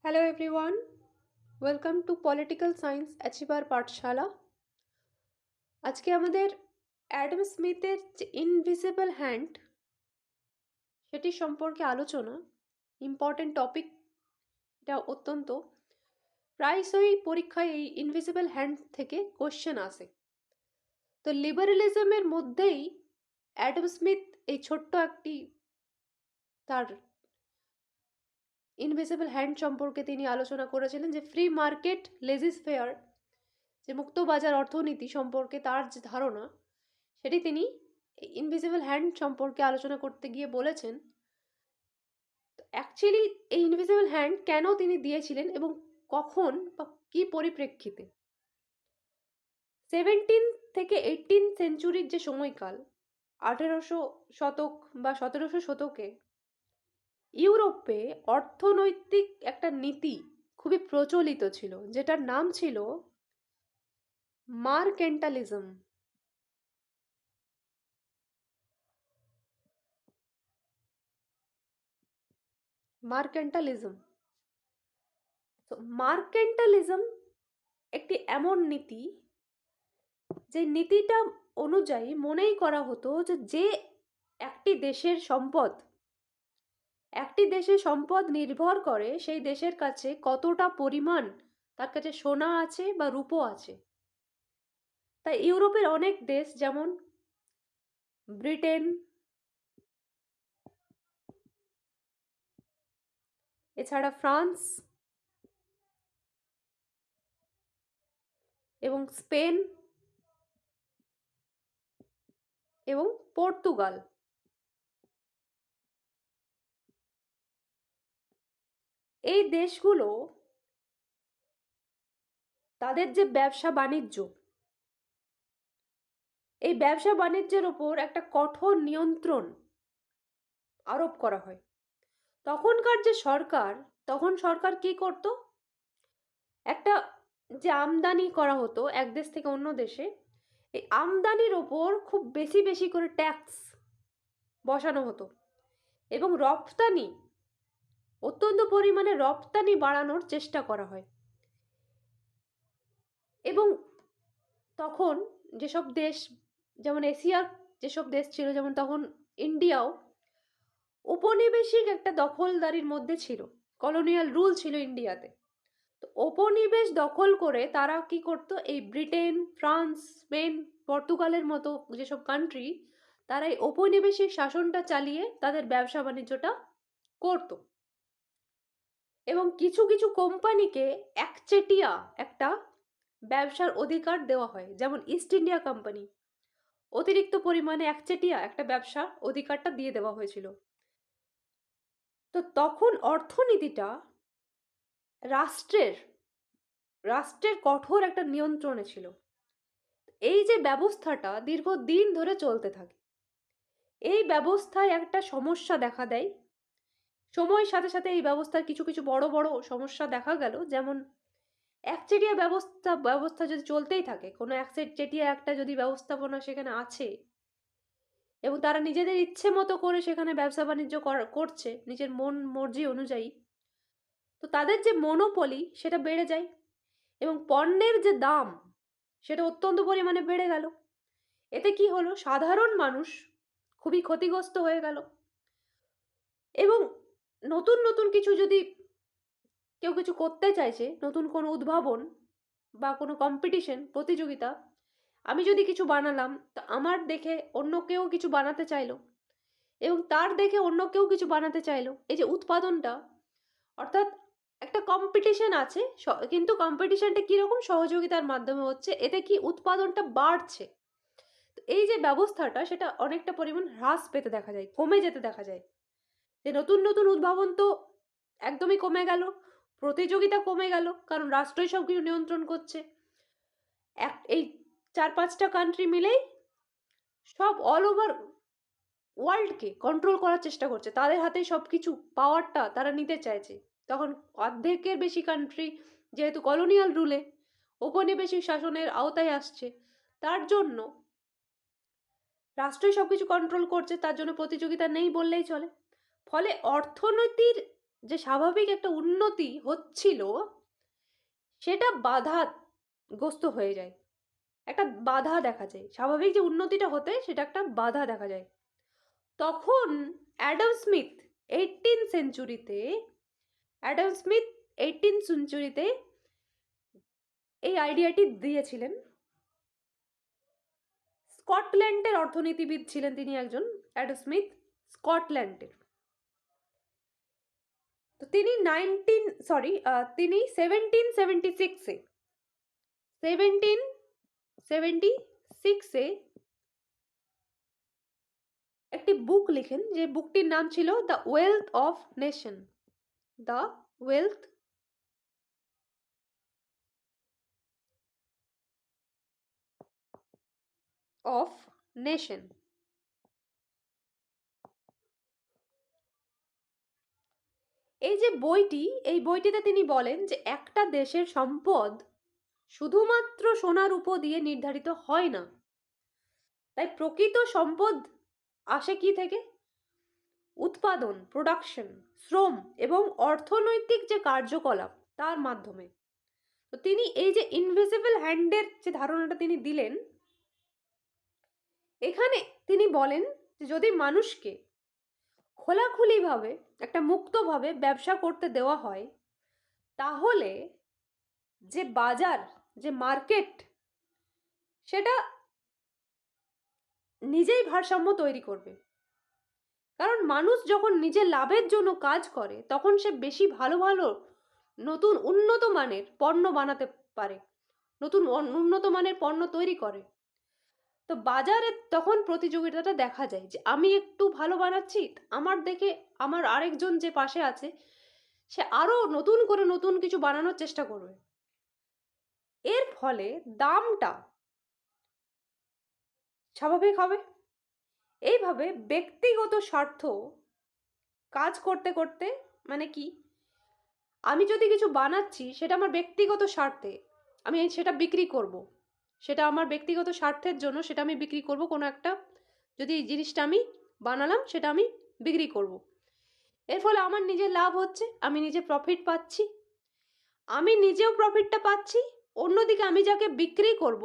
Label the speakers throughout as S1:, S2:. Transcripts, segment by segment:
S1: Hello everyone, welcome to Political Science Achiever পাঠশালা। আজকে আমাদের Adam স্মিথের যে ইনভিজিবল হ্যান্ড সেটি সম্পর্কে আলোচনা। ইম্পর্টেন্ট টপিক, এটা অত্যন্ত প্রায়শই পরীক্ষায় এই ইনভিজিবল হ্যান্ড থেকে কোশ্চেন আসে। তো লিবারেলিজমের মধ্যেই অ্যাডাম স্মিথ এই ছোট্ট একটি তার ইনভিজিবল হ্যান্ড সম্পর্কে তিনি আলোচনা করেছিলেন যে ফ্রি মার্কেট লেজিস ফেয়ার, যে মুক্ত বাজার অর্থনীতি সম্পর্কে তার যে ধারণা সেটি তিনি ইনভিজিবল হ্যান্ড সম্পর্কে আলোচনা করতে গিয়ে বলেছেন। অ্যাকচুয়ালি এই ইনভিজিবল হ্যান্ড কেন তিনি দিয়েছিলেন এবং কখন বা কি পরিপ্রেক্ষিতে। 17 থেকে 18 সেঞ্চুরির যে সময়কাল, 1800 শতক বা 1700 শতকে ইউরোপে অর্থনৈতিক একটা নীতি খুবই প্রচলিত ছিল, যেটার নাম ছিল মার্কেন্টালিজম। মার্কেন্টালিজম তো মার্কেন্টালিজম একটি এমন নীতি যে নীতিটা অনুযায়ী মনেই করা হতো যে যে একটি দেশের সম্পদ নির্ভর করে সেই দেশের কাছে কতটা পরিমাণ তার কাছে সোনা আছে বা রূপো আছে। তাই ইউরোপের অনেক দেশ যেমন ব্রিটেন, এছাড়া ফ্রান্স এবং স্পেন এবং পর্তুগাল, এই দেশগুলো তাদের যে ব্যবসা বাণিজ্য, এই ব্যবসা বাণিজ্যের ওপর একটা কঠোর নিয়ন্ত্রণ আরোপ করা হয়। তখনকার যে সরকার, তখন সরকার কি করত, একটা যে আমদানি করা হতো এক দেশ থেকে অন্য দেশে, এই আমদানির ওপর খুব বেশি বেশি করে ট্যাক্স বসানো হতো এবং রপ্তানি, অত্যন্ত পরিমাণে রপ্তানি বাড়ানোর চেষ্টা করা হয়। এবং তখন যেসব দেশ, যেমন এশিয়ার যেসব দেশ ছিল, যেমন তখন ইন্ডিয়াও উপনিবেশিক একটা দখলদারির মধ্যে ছিল, কলোনিয়াল রুল ছিল ইন্ডিয়াতে। তো উপনিবেশ দখল করে তারা কি করতো, এই ব্রিটেন, ফ্রান্স, স্পেন, পর্তুগালের মতো যেসব কান্ট্রি, তারা এই ঔপনিবেশিক শাসনটা চালিয়ে তাদের ব্যবসা বাণিজ্যটা করত। এবং কিছু কিছু কোম্পানিকে একচেটিয়া একটা ব্যবসার অধিকার দেওয়া হয়, যেমন ইস্ট ইন্ডিয়া কোম্পানি অতিরিক্ত পরিমাণে একচেটিয়া একটা ব্যবসা অধিকারটা দিয়ে দেওয়া হয়েছিল। তো তখন অর্থনীতিটা রাষ্ট্রের রাষ্ট্রের কঠোর একটা নিয়ন্ত্রণে ছিল। এই যে ব্যবস্থাটা দীর্ঘদিন ধরে চলতে থাকে, এই ব্যবস্থায় একটা সমস্যা দেখা দেয়। সময়ের সাথে সাথে এই ব্যবস্থার কিছু কিছু বড় বড় সমস্যা দেখা গেল, যেমন একচেটিয়া ব্যবস্থা যদি চলতেই থাকে, কোনো একচেটিয়া একটা যদি ব্যবস্থাপনা সেখানে আছে এবং তারা নিজেদের ইচ্ছে মতো করে সেখানে ব্যবসা বাণিজ্য করছে নিজের মন মর্জি অনুযায়ী, তো তাদের যে মনোপলি সেটা বেড়ে যায় এবং পণ্যের যে দাম সেটা অত্যন্ত পরিমাণে বেড়ে গেল। এতে কি হলো, সাধারণ মানুষ খুবই ক্ষতিগ্রস্ত হয়ে গেল। এবং নতুন নতুন কিছু যদি কেউ কিছু করতে চাইছে, নতুন কোনো উদ্ভাবন বা কোনো কম্পিটিশন, প্রতিযোগিতা, আমি যদি কিছু বানালাম, তা আমার দেখে অন্য কেউ কিছু বানাতে চাইলো এবং তার দেখে অন্য কেউ কিছু বানাতে চাইলো, এই যে উৎপাদনটা, অর্থাৎ একটা কম্পিটিশন আছে, কিন্তু কম্পিটিশনটা কিরকম, সহযোগিতার মাধ্যমে হচ্ছে, এতে কি উৎপাদনটা বাড়ছে। এই যে ব্যবস্থাটা সেটা অনেকটা পরিমাণ হ্রাস পেতে দেখা যায়, কমে যেতে দেখা যায়। যে নতুন নতুন উদ্ভাবন তো একদমই কমে গেল, প্রতিযোগিতা কমে গেল, কারণ রাষ্ট্রই সব কিছু নিয়ন্ত্রণ করছে। এই 4-5টা কান্ট্রি মিলেই সব অল ওভার ওয়ার্ল্ডকে কন্ট্রোল করার চেষ্টা করছে, তাদের হাতেই সব কিছু পাওয়ারটা তারা নিতে চাইছে। তখন অর্ধেকের বেশি কান্ট্রি যেহেতু কলোনিয়াল রুলে, ঔপনিবেশিক শাসনের আওতায় আসছে, তার জন্য রাষ্ট্রই সবকিছু কন্ট্রোল করছে, তার জন্য প্রতিযোগিতা নেই বললেই চলে। ফলে অর্থনীতির যে স্বাভাবিক একটা উন্নতি হচ্ছিল সেটা বাধাগ্রস্ত হয়ে যায়, একটা বাধা দেখা যায়, স্বাভাবিক যে উন্নতিটা হতে সেটা একটা বাধা দেখা যায়। তখন অ্যাডাম স্মিথ এইটিন সেঞ্চুরিতে এই আইডিয়াটি দিয়েছিলেন। স্কটল্যান্ডের অর্থনীতিবিদ ছিলেন তিনি একজন, অ্যাডাম স্মিথ, স্কটল্যান্ডের। তো তিনি 1776 একটি বুক লিখেন, যে বুকটির নাম ছিল the wealth of nation. The wealth of nation. এই যে বইটি, এই বইটিতে তিনি বলেন যে একটা দেশের সম্পদ শুধুমাত্র সোনা রূপো দিয়ে নির্ধারিত হয় না। তাই প্রকৃত সম্পদ আসে কি থেকে? উৎপাদন, প্রোডাকশন, শ্রম এবং অর্থনৈতিক যে কার্যকলাপ তার মাধ্যমে। তো তিনি এই যে ইনভিজিবল হ্যান্ডের যে ধারণাটা তিনি দিলেন, এখানে তিনি বলেন যে যদি মানুষকে খোলাখুলিভাবে, একটা মুক্তভাবে ব্যবসা করতে দেওয়া হয়, তাহলে যে বাজার, যে মার্কেট, সেটা নিজেই ভারসাম্য তৈরি করবে। কারণ মানুষ যখন নিজের লাভের জন্য কাজ করে, তখন সে বেশি ভালো ভালো নতুন উন্নত মানের পণ্য বানাতে পারে, নতুন উন্নত মানের পণ্য তৈরি করে। তো বাজারে তখন প্রতিযোগিতাটা দেখা যায় যে আমি একটু ভালো বানাচ্ছি, আমার দেখে আমার আরেকজন যে পাশে আছে সে আরো নতুন করে নতুন কিছু বানানোর চেষ্টা করবে। এর ফলে দামটা স্বাভাবিক হবে। এইভাবে ব্যক্তিগত স্বার্থ কাজ করতে করতে, মানে কি, আমি যদি কিছু বানাচ্ছি সেটা আমার ব্যক্তিগত স্বার্থে, আমি সেটা বিক্রি করব, সেটা আমার ব্যক্তিগত স্বার্থের জন্য সেটা আমি বিক্রি করব। কোনো একটা যদি এই জিনিসটা আমি বানালাম সেটা আমি বিক্রি করব, এর ফলে আমার নিজের লাভ হচ্ছে, আমি নিজে প্রফিট পাচ্ছি, আমি নিজেও প্রফিটটা পাচ্ছি। অন্যদিকে আমি যাকে বিক্রি করব,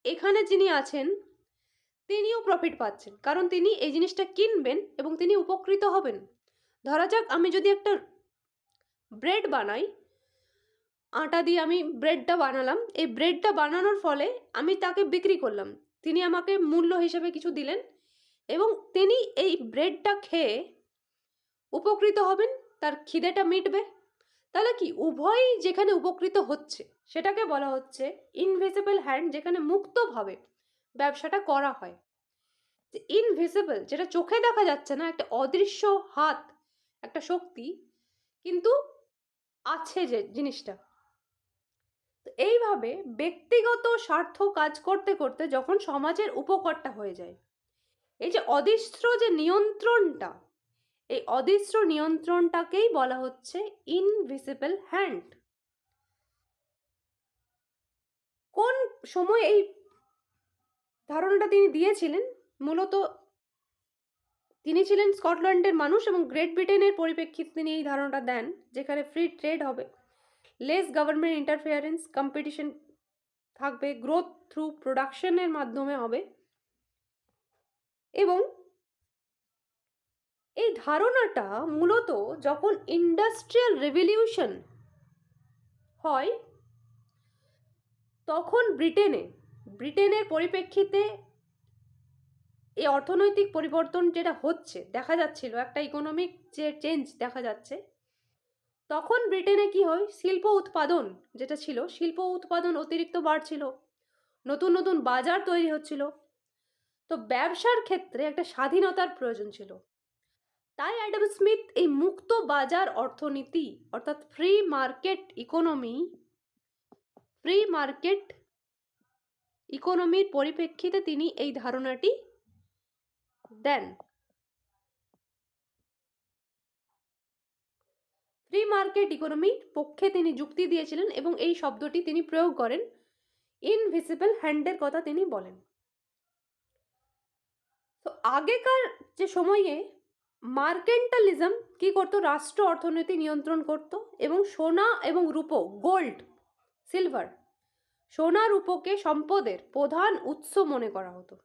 S1: এখানে যিনি আছেন তিনিও প্রফিট পাচ্ছেন, কারণ তিনি এই জিনিসটা কিনবেন এবং তিনি উপকৃত হবেন। ধরা যাক আমি যদি একটা ব্রেড বানাই, আটা দিয়ে আমি ব্রেডটা বানালাম, এই ব্রেডটা বানানোর ফলে আমি তাকে বিক্রি করলাম, তিনি আমাকে মূল্য হিসেবে কিছু দিলেন এবং তিনি এই ব্রেডটা খেয়ে উপকৃত হবেন, তার খিদেটা মিটবে। তাহলে কি, উভয়ই যেখানে উপকৃত হচ্ছে সেটাকে বলা হচ্ছে ইনভিজিবল হ্যান্ড, যেখানে মুক্তভাবে ব্যবসাটা করা হয়। ইনভিজিবল, যেটা চোখে দেখা যাচ্ছে না, একটা অদৃশ্য হাত, একটা শক্তি কিন্তু আছে যে জিনিসটা। তো এইভাবে ব্যক্তিগত স্বার্থ কাজ করতে করতে যখন সমাজের উপকারটা হয়ে যায়, এই যে অদৃশ্য যে নিয়ন্ত্রণটা, এই অদৃশ্য নিয়ন্ত্রণটাকেই বলা হচ্ছে ইনভিজিবল হ্যান্ড। কোন সময় এই ধারণাটা তিনি দিয়েছিলেন? মূলত তিনি ছিলেন স্কটল্যান্ডের মানুষ এবং গ্রেট ব্রিটেনের পরিপ্রেক্ষিতে তিনি এই ধারণাটা দেন, যেখানে ফ্রি ট্রেড হবে, লেস গভর্নমেন্ট ইন্টারফেয়ারেন্স, কম্পিটিশন থাকবে, গ্রোথ থ্রু প্রোডাকশনের মাধ্যমে হবে। এবং এই ধারণাটা মূলত যখন ইন্ডাস্ট্রিয়াল রেভলিউশন হয়, তখন ব্রিটেনের পরিপ্রেক্ষিতে এই অর্থনৈতিক পরিবর্তন যেটা হচ্ছে দেখা যাচ্ছিল, একটা ইকোনমিক যে চেঞ্জ দেখা যাচ্ছে, তখন ব্রিটেনে কি হয়, শিল্প উৎপাদন যেটা ছিল, শিল্প উৎপাদন অতিরিক্ত বাড়ছিল, নতুন নতুন বাজার তৈরি হচ্ছিল। তো ব্যবসার ক্ষেত্রে একটা স্বাধীনতার প্রয়োজন ছিল। তাই অ্যাডাম স্মিথ এই মুক্ত বাজার অর্থনীতি, অর্থাৎ ফ্রি মার্কেট ইকোনমির পরিপ্রেক্ষিতে তিনি এই ধারণাটি দেন। ফ্রি মার্কেট ইকোনমির পক্ষে তিনি যুক্তি দিয়েছিলেন এবং এই শব্দটি তিনি প্রয়োগ করেন, ইনভিজিবল হ্যান্ডের কথা তিনি বলেন। তো আগেকার যে সময়ে মার্কেন্টালিজম কি করতো? রাষ্ট্র অর্থনীতি নিয়ন্ত্রণ করত এবং সোনা এবং রূপো, গোল্ড, সিলভার, সোনা রূপোকে সম্পদের প্রধান উৎস মনে করা হতো।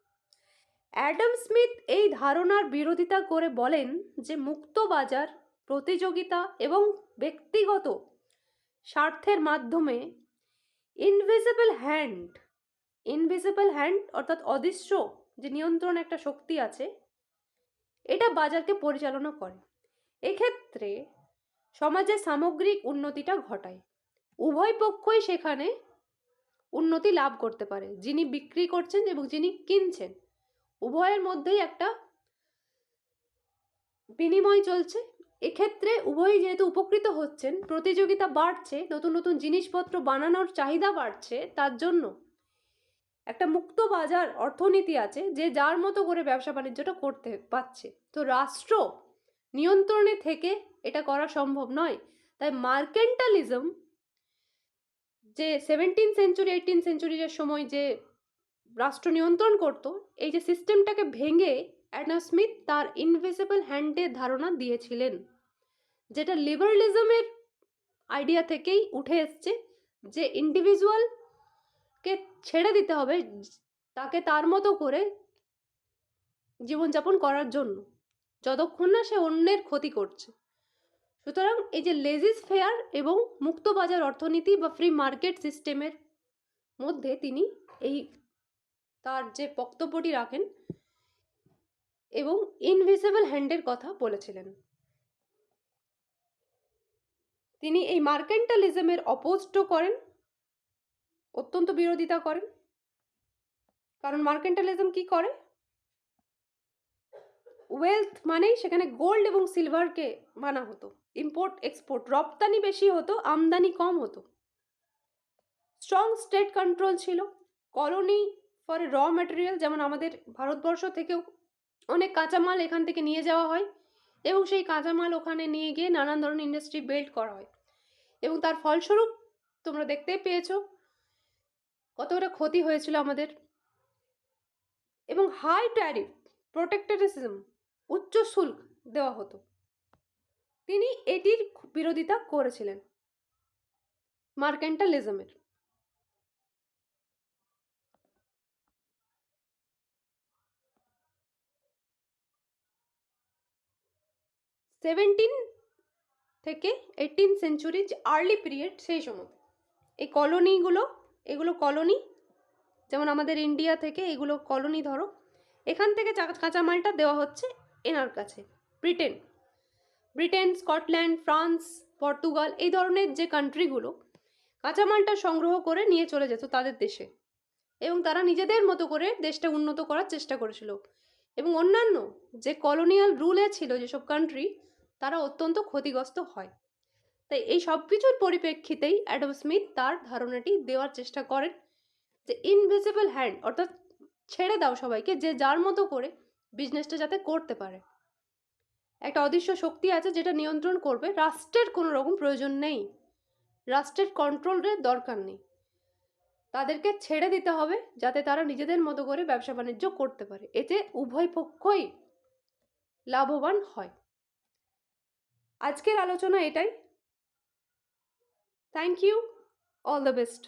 S1: অ্যাডাম স্মিথ এই ধারণার বিরোধিতা করে বলেন যে মুক্ত বাজার, প্রতিযোগিতা এবং ব্যক্তিগত স্বার্থের মাধ্যমে ইনভিজিবল হ্যান্ড অর্থাৎ অদৃশ্য যে নিয়ন্ত্রণ একটা শক্তি আছে, এটা বাজারকে পরিচালনা করে। এক্ষেত্রে সমাজের সামগ্রিক উন্নতিটা ঘটায়। উভয় পক্ষই সেখানে উন্নতি লাভ করতে পারে, যিনি বিক্রি করছেন এবং যিনি কিনছেন, উভয়ের মধ্যেই একটা বিনিময় চলছে। এক্ষেত্রে উভয়ই যেহেতু উপকৃত হচ্ছেন, প্রতিযোগিতা বাড়ছে, নতুন নতুন জিনিসপত্র বানানোর চাহিদা বাড়ছে, তার জন্য একটা মুক্ত বাজার অর্থনীতি আছে যে যার মতো করে ব্যবসা বাণিজ্যটা করতে পারছে। তো রাষ্ট্র নিয়ন্ত্রণে থেকে এটা করা সম্ভব নয়। তাই মার্কেন্টালিজম যে 17th সেঞ্চুরি 18th সেঞ্চুরির সময় যে রাষ্ট্র নিয়ন্ত্রণ করত, এই যে সিস্টেমটাকে ভেঙে অ্যাডাম স্মিথ তার ইনভিজিবল হ্যান্ডের ধারণা দিয়েছিলেন, যেটা লিবারালিজমের আইডিয়া থেকেই উঠে এসছে, যে ইন্ডিভিজুয়ালকে ছেড়ে দিতে হবে তাকে তার মতো করে জীবনযাপন করার জন্য, যতক্ষণ না সে অন্যের ক্ষতি করছে। সুতরাং এই যে লেজিস ফেয়ার এবং মুক্ত বাজার অর্থনীতি বা ফ্রি মার্কেট সিস্টেমের মধ্যে তিনি এই তার যে বক্তব্যটি রাখেন এবং ইনভিজিবল হ্যান্ডের কথা বলেছিলেন। তিনি এই মার্কেন্টালিজমের অপোজড করেন, অত্যন্ত বিরোধিতা করেন। কারণ মার্কেন্টালিজম কি করে? ওয়েলথ মানেই সেখানে গোল্ড এবং সিলভারকে মানা হতো, ইম্পোর্ট এক্সপোর্ট, রপ্তানি বেশি হতো, আমদানি কম হতো। স্ট্রং স্টেট কন্ট্রোল ছিল, কলোনি ফর র ম্যাটেরিয়াল, যেমন আমাদের ভারতবর্ষ থেকেও অনেক কাঁচামাল এখান থেকে নিয়ে যাওয়া হয় এবং সেই কাঁচামাল ওখানে নিয়ে গিয়ে নানান ধরনের ইন্ডাস্ট্রি বিল্ড করা হয়, এবং তার ফলস্বরূপ তোমরা দেখতেই পেয়েছো কতটা ক্ষতি হয়েছিল আমাদের। এবং হাই ট্যারিফ, প্রোটেক্টরিজম, উচ্চ শুল্ক দেওয়া হতো। তিনি এটির বিরোধিতা করেছিলেন, মার্কেন্টালিজমের। থেকে 18th সেঞ্চুরি যে আর্লি পিরিয়ড, সেই সময় এই কলোনিগুলো, এগুলো কলোনি, যেমন আমাদের ইন্ডিয়া থেকে এগুলো কলোনি ধরো, এখান থেকে কাঁচামালটা দেওয়া হচ্ছে এনার কাছে, ব্রিটেন, স্কটল্যান্ড, ফ্রান্স, পর্তুগাল, এই ধরনের যে কান্ট্রিগুলো কাঁচামালটা সংগ্রহ করে নিয়ে চলে যেত তাদের দেশে, এবং তারা নিজেদের মতো করে দেশটা উন্নত করার চেষ্টা করেছিল। এবং অন্যান্য যে কলোনিয়াল রুলে ছিল যেসব কান্ট্রি, তারা অত্যন্ত ক্ষতিগ্রস্ত হয়। তাই এই সব কিছুর পরিপ্রেক্ষিতেই অ্যাডাম স্মিথ তার ধারণাটি দেওয়ার চেষ্টা করেন যে ইনভিজিবল হ্যান্ড, অর্থাৎ ছেড়ে দাও সবাইকে, যে যার মতো করে বিজনেসটা যাতে করতে পারে। একটা অদৃশ্য শক্তি আছে যেটা নিয়ন্ত্রণ করবে, রাষ্ট্রের কোনো রকম প্রয়োজন নেই, রাষ্ট্রের কন্ট্রোলের দরকার নেই, তাদেরকে ছেড়ে দিতে হবে যাতে তারা নিজেদের মতো করে ব্যবসা বাণিজ্য করতে পারে, এতে উভয় পক্ষই লাভবান হয়। আজকের আলোচনা এটাই। Thank you, all the best.